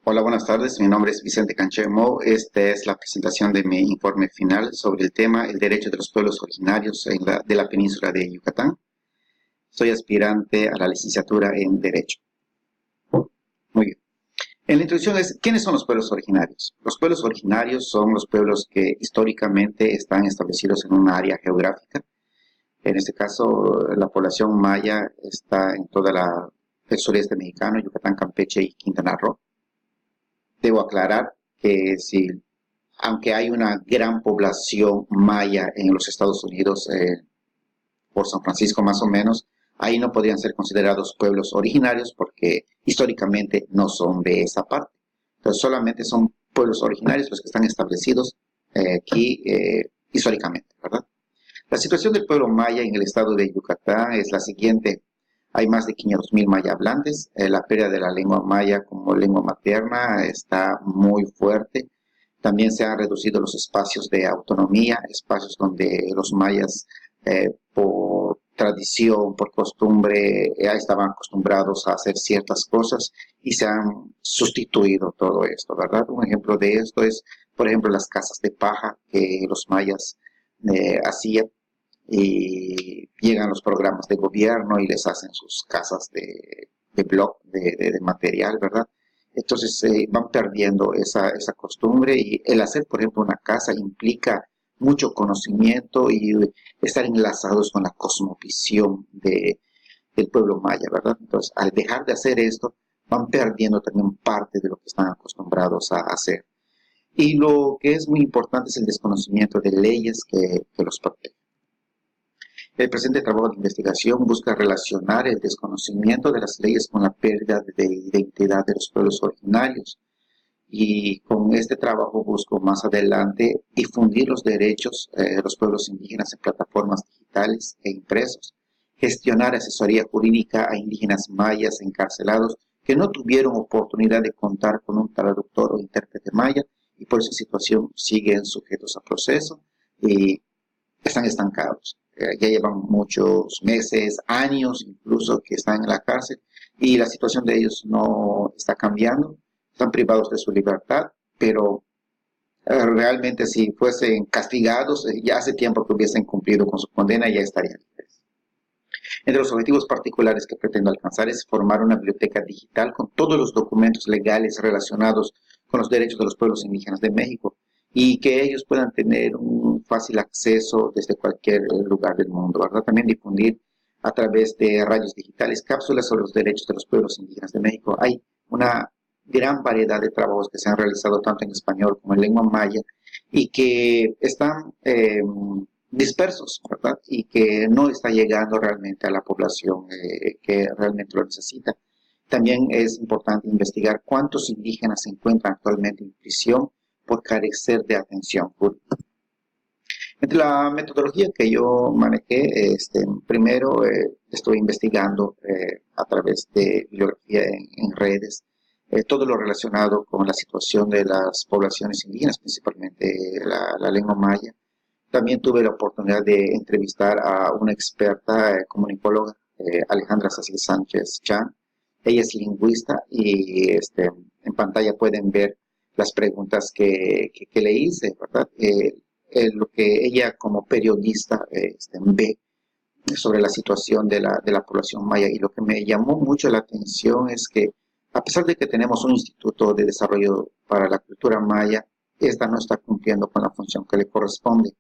Hola, buenas tardes. Mi nombre es Vicente Canchemo. Esta es la presentación de mi informe final sobre el tema el derecho de los pueblos originarios de la península de Yucatán. Soy aspirante a la licenciatura en Derecho. Muy bien. En la introducción es, ¿quiénes son los pueblos originarios? Los pueblos originarios son los pueblos que históricamente están establecidos en una área geográfica. En este caso, la población maya está en toda el sureste mexicano, Yucatán, Campeche y Quintana Roo. Debo aclarar que si, aunque hay una gran población maya en los Estados Unidos, por San Francisco más o menos, ahí no podrían ser considerados pueblos originarios porque históricamente no son de esa parte. Entonces solamente son pueblos originarios los que están establecidos aquí históricamente, ¿verdad? La situación del pueblo maya en el estado de Yucatán es la siguiente. Hay más de 500,000 maya hablantes. La pérdida de la lengua maya como lengua materna está muy fuerte. También se han reducido los espacios de autonomía, espacios donde los mayas, por tradición, por costumbre, ya estaban acostumbrados a hacer ciertas cosas y se han sustituido todo esto, ¿verdad? Un ejemplo de esto es, por ejemplo, las casas de paja que los mayas hacían y llegan los programas de gobierno y les hacen sus casas de block, de material, ¿verdad? Entonces van perdiendo esa costumbre y el hacer, por ejemplo, una casa implica mucho conocimiento y estar enlazados con la cosmovisión del pueblo maya, ¿verdad? Entonces, al dejar de hacer esto, van perdiendo también parte de lo que están acostumbrados a hacer. Y lo que es muy importante es el desconocimiento de leyes que los protegen. El presente trabajo de investigación busca relacionar el desconocimiento de las leyes con la pérdida de identidad de los pueblos originarios. Y con este trabajo busco más adelante difundir los derechos de los pueblos indígenas en plataformas digitales e impresos, gestionar asesoría jurídica a indígenas mayas encarcelados que no tuvieron oportunidad de contar con un traductor o intérprete maya y por esa situación siguen sujetos a proceso y están estancados. Ya llevan muchos meses, años incluso que están en la cárcel y la situación de ellos no está cambiando, están privados de su libertad, pero realmente si fuesen castigados, ya hace tiempo que hubiesen cumplido con su condena y ya estarían libres. Entre los objetivos particulares que pretendo alcanzar es formar una biblioteca digital con todos los documentos legales relacionados con los derechos de los pueblos indígenas de México y que ellos puedan tener un fácil acceso desde cualquier lugar del mundo, ¿verdad? También difundir a través de radios digitales cápsulas sobre los derechos de los pueblos indígenas de México. Hay una gran variedad de trabajos que se han realizado tanto en español como en lengua maya y que están dispersos, ¿verdad? Y que no está llegando realmente a la población que realmente lo necesita. También es importante investigar cuántos indígenas se encuentran actualmente en prisión por carecer de atención pública. Entre la metodología que yo manejé, primero estoy investigando a través de bibliografía en redes todo lo relacionado con la situación de las poblaciones indígenas, principalmente la lengua maya. También tuve la oportunidad de entrevistar a una experta comunicóloga, Alejandra Cecil Sánchez Chan. Ella es lingüista y en pantalla pueden ver las preguntas que le hice, ¿verdad? Lo que ella como periodista ve sobre la situación de la población maya. Y lo que me llamó mucho la atención es que a pesar de que tenemos un instituto de desarrollo para la cultura maya, esta no está cumpliendo con la función que le corresponde.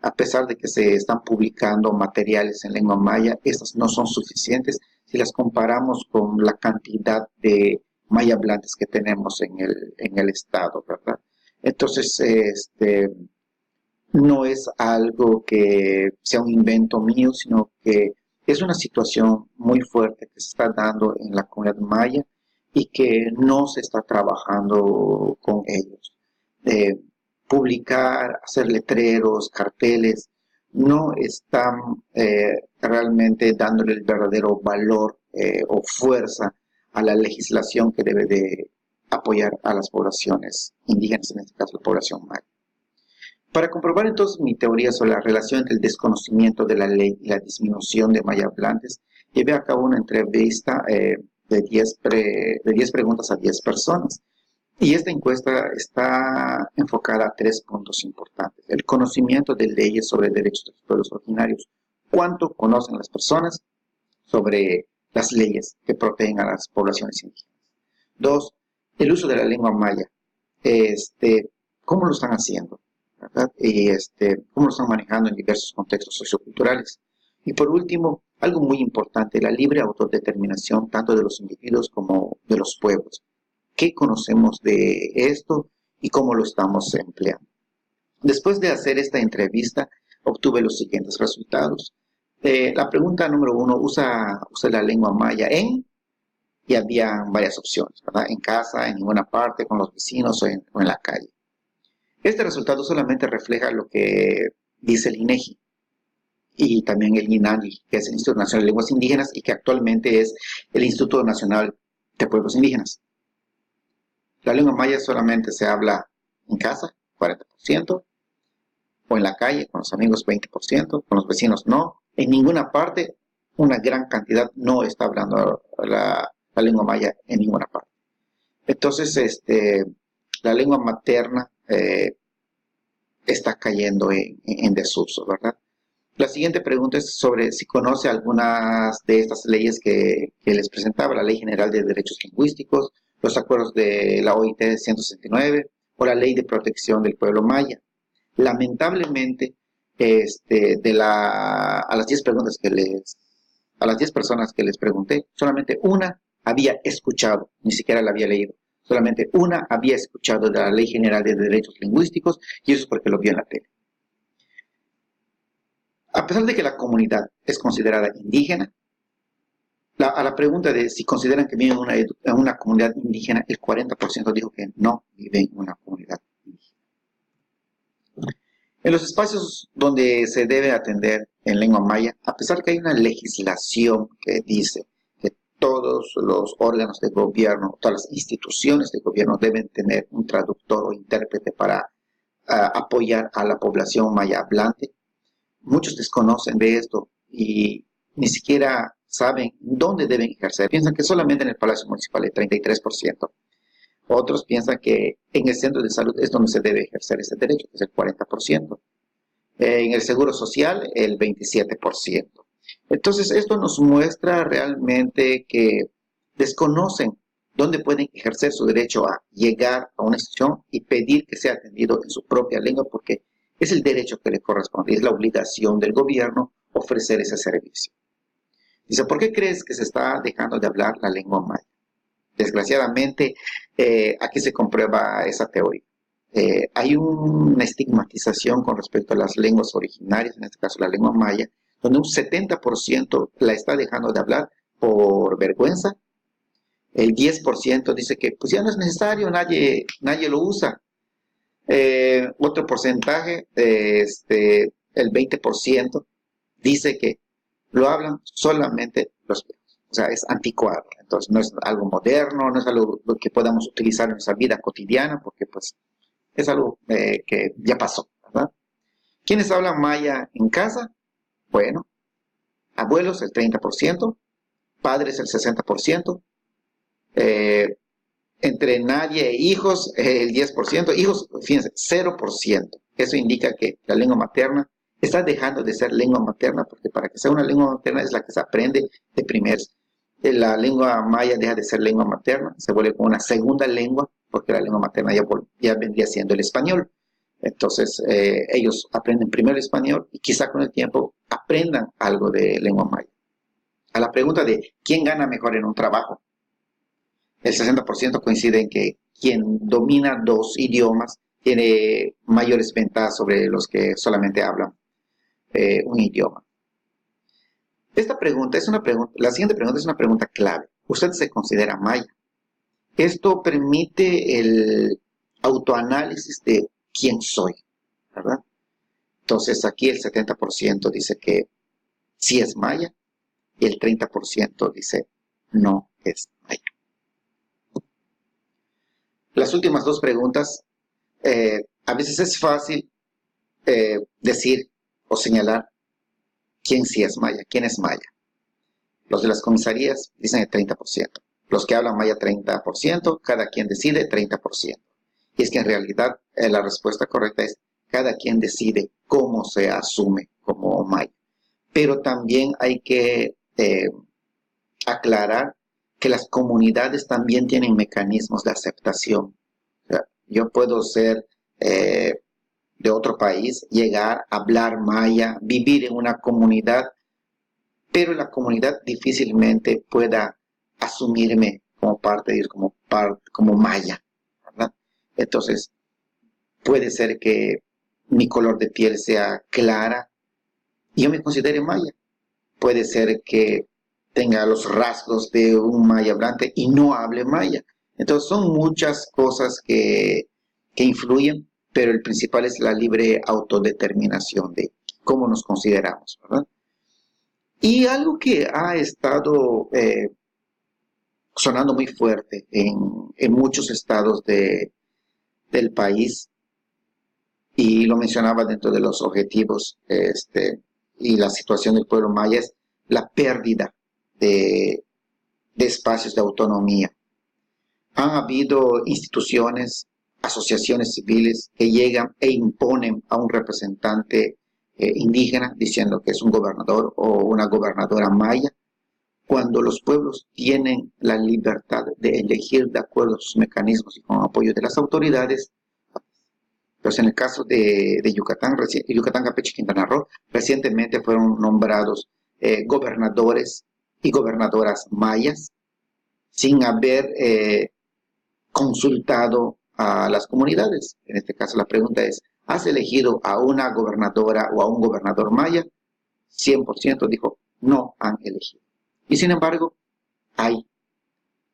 A pesar de que se están publicando materiales en lengua maya, estas no son suficientes si las comparamos con la cantidad de maya hablantes que tenemos en el estado, ¿verdad? Entonces, no es algo que sea un invento mío, sino que es una situación muy fuerte que se está dando en la comunidad maya y que no se está trabajando con ellos. Publicar, hacer letreros, carteles, no están realmente dándole el verdadero valor o fuerza a la legislación que debe de apoyar a las poblaciones indígenas, en este caso la población maya. Para comprobar entonces mi teoría sobre la relación entre el desconocimiento de la ley y la disminución de maya hablantes, llevé a cabo una entrevista de 10 preguntas a 10 personas. Y esta encuesta está enfocada a 3 puntos importantes. El conocimiento de leyes sobre derechos de los pueblos originarios. ¿Cuánto conocen las personas sobre las leyes que protegen a las poblaciones indígenas? 2, el uso de la lengua maya. ¿Cómo lo están haciendo? ¿Verdad? Y cómo lo están manejando en diversos contextos socioculturales. Y por último, algo muy importante, la libre autodeterminación tanto de los individuos como de los pueblos. ¿Qué conocemos de esto y cómo lo estamos empleando? Después de hacer esta entrevista, obtuve los siguientes resultados. La pregunta número 1, ¿usa la lengua maya en? Y había varias opciones, ¿verdad? En casa, en ninguna parte, con los vecinos o en la calle. Este resultado solamente refleja lo que dice el INEGI y también el INANI, que es el Instituto Nacional de Lenguas Indígenas y que actualmente es el Instituto Nacional de Pueblos Indígenas. La lengua maya solamente se habla en casa, 40%, o en la calle, con los amigos, 20%, con los vecinos no. En ninguna parte, una gran cantidad no está hablando la lengua maya en ninguna parte. Entonces, la lengua materna está cayendo en desuso, ¿verdad? La siguiente pregunta es sobre si conoce algunas de estas leyes que les presentaba, la Ley General de Derechos Lingüísticos, los acuerdos de la OIT 169 o la Ley de Protección del Pueblo Maya. Lamentablemente, a las 10 preguntas a las 10 personas que les pregunté, solamente una había escuchado, ni siquiera la había leído. Solamente una había escuchado de la Ley General de Derechos Lingüísticos y eso es porque lo vio en la tele. A pesar de que la comunidad es considerada indígena, a la pregunta de si consideran que viven en una comunidad indígena, el 40% dijo que no viven en una comunidad indígena. En los espacios donde se debe atender en lengua maya, a pesar que hay una legislación que dice que todos los órganos de gobierno, todas las instituciones de gobierno deben tener un traductor o intérprete para apoyar a la población maya hablante, muchos desconocen de esto y ni siquiera saben dónde deben ejercer. Piensan que solamente en el Palacio Municipal el 33%. Otros piensan que en el centro de salud es donde se debe ejercer ese derecho, que es el 40%. En el Seguro Social, el 27%. Entonces, esto nos muestra realmente que desconocen dónde pueden ejercer su derecho a llegar a una institución y pedir que sea atendido en su propia lengua, porque es el derecho que le corresponde, es la obligación del gobierno ofrecer ese servicio. Dice, ¿por qué crees que se está dejando de hablar la lengua maya? Desgraciadamente, aquí se comprueba esa teoría. Hay una estigmatización con respecto a las lenguas originarias, en este caso la lengua maya, donde un 70% la está dejando de hablar por vergüenza. El 10% dice que pues ya no es necesario, nadie lo usa. Otro porcentaje, el 20%, dice que lo hablan solamente los viejos. O sea, es anticuado. Entonces, no es algo moderno, no es algo que podamos utilizar en nuestra vida cotidiana, porque pues es algo que ya pasó, ¿verdad? ¿Quiénes hablan maya en casa? Bueno, abuelos el 30%, padres el 60%, entre nadie e hijos el 10%, hijos, fíjense, 0%. Eso indica que la lengua materna está dejando de ser lengua materna, porque para que sea una lengua materna es la que se aprende de primeros. La lengua maya deja de ser lengua materna, se vuelve como una segunda lengua, porque la lengua materna ya vendría siendo el español. Entonces, ellos aprenden primero el español y quizá con el tiempo aprendan algo de lengua maya. A la pregunta de quién gana mejor en un trabajo, el 60% coincide en que quien domina 2 idiomas tiene mayores ventajas sobre los que solamente hablan un idioma. La siguiente pregunta es una pregunta clave. ¿Usted se considera maya? Esto permite el autoanálisis de quién soy, ¿verdad? Entonces aquí el 70% dice que sí es maya y el 30% dice no es maya. Las últimas 2 preguntas, a veces es fácil decir o señalar quién sí es maya, quién es maya. Los de las comisarías dicen el 30%, los que hablan maya 30%, cada quien decide 30%. Y es que en realidad la respuesta correcta es cada quien decide cómo se asume como maya. Pero también hay que aclarar que las comunidades también tienen mecanismos de aceptación. O sea, yo puedo ser de otro país, llegar, hablar maya, vivir en una comunidad, pero la comunidad difícilmente pueda asumirme como parte, como maya, ¿verdad? Entonces, puede ser que mi color de piel sea clara y yo me considere maya. Puede ser que tenga los rasgos de un maya hablante y no hable maya. Entonces son muchas cosas que influyen, pero el principal es la libre autodeterminación de cómo nos consideramos, ¿verdad? Y algo que ha estado sonando muy fuerte en muchos estados del país, y lo mencionaba dentro de los objetivos y la situación del pueblo maya, es la pérdida de espacios de autonomía. Han habido instituciones, asociaciones civiles que llegan e imponen a un representante indígena diciendo que es un gobernador o una gobernadora maya, cuando los pueblos tienen la libertad de elegir de acuerdo a sus mecanismos y con apoyo de las autoridades. Pues en el caso de Yucatán, Campeche y Quintana Roo, recientemente fueron nombrados gobernadores y gobernadoras mayas sin haber consultado a las comunidades. En este caso la pregunta es, ¿has elegido a una gobernadora o a un gobernador maya? 100% dijo, no han elegido. Y sin embargo,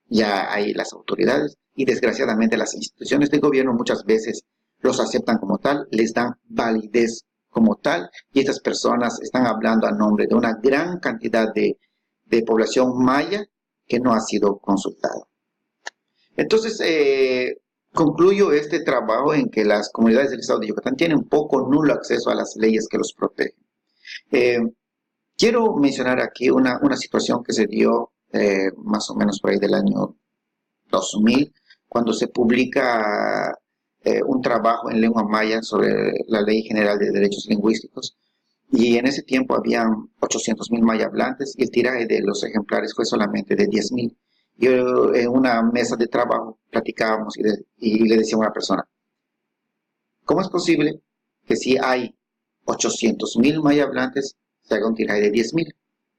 ya hay las autoridades y desgraciadamente las instituciones de gobierno muchas veces los aceptan como tal, les dan validez como tal, y estas personas están hablando a nombre de una gran cantidad de población maya que no ha sido consultada. Entonces, concluyo este trabajo en que las comunidades del estado de Yucatán tienen poco nulo acceso a las leyes que los protegen. Quiero mencionar aquí una situación que se dio más o menos por ahí del año 2000, cuando se publica un trabajo en lengua maya sobre la Ley General de Derechos Lingüísticos, y en ese tiempo habían 800,000 maya hablantes y el tiraje de los ejemplares fue solamente de 10,000. Yo en una mesa de trabajo platicábamos y le decía a una persona, ¿cómo es posible que si hay 800,000 maya hablantes se haga un tiraje de 10,000? O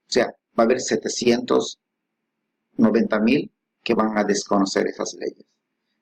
sea, va a haber 790,000 que van a desconocer esas leyes.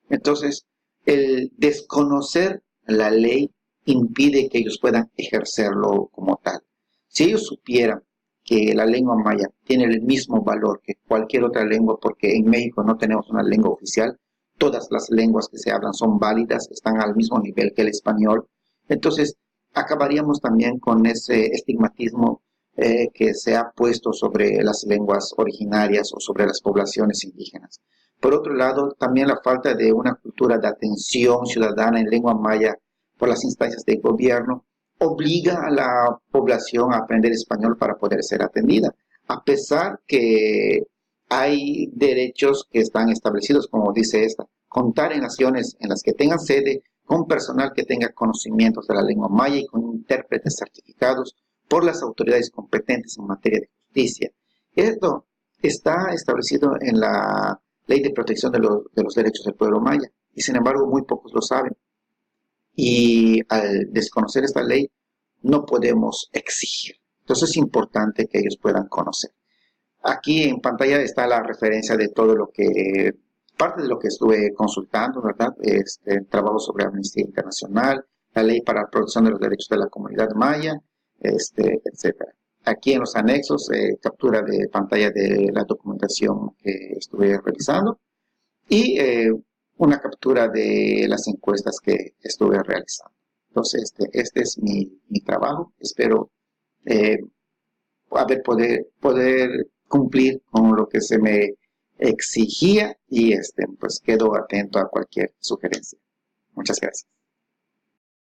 Entonces, el desconocer la ley impide que ellos puedan ejercerlo como tal. Si ellos supieran que la lengua maya tiene el mismo valor que cualquier otra lengua, porque en México no tenemos una lengua oficial, todas las lenguas que se hablan son válidas, están al mismo nivel que el español, entonces acabaríamos también con ese estigmatismo que se ha puesto sobre las lenguas originarias o sobre las poblaciones indígenas. Por otro lado, también la falta de una cultura de atención ciudadana en lengua maya por las instancias de gobierno obliga a la población a aprender español para poder ser atendida, a pesar que hay derechos que están establecidos, como dice esta, contar en naciones en las que tengan sede con personal que tenga conocimientos de la lengua maya y con intérpretes certificados por las autoridades competentes en materia de justicia. Esto está establecido en la Ley de Protección de los Derechos del Pueblo Maya, y sin embargo muy pocos lo saben. Y al desconocer esta ley, no podemos exigir. Entonces es importante que ellos puedan conocer. Aquí en pantalla está la referencia de todo lo que, parte de lo que estuve consultando, ¿verdad? Trabajo sobre Amnistía Internacional, la Ley para la Protección de los Derechos de la Comunidad Maya, etcétera. Aquí en los anexos, captura de pantalla de la documentación que estuve revisando y una captura de las encuestas que estuve realizando. Entonces, este es mi trabajo. Espero poder cumplir con lo que se me exigía y pues quedo atento a cualquier sugerencia. Muchas gracias.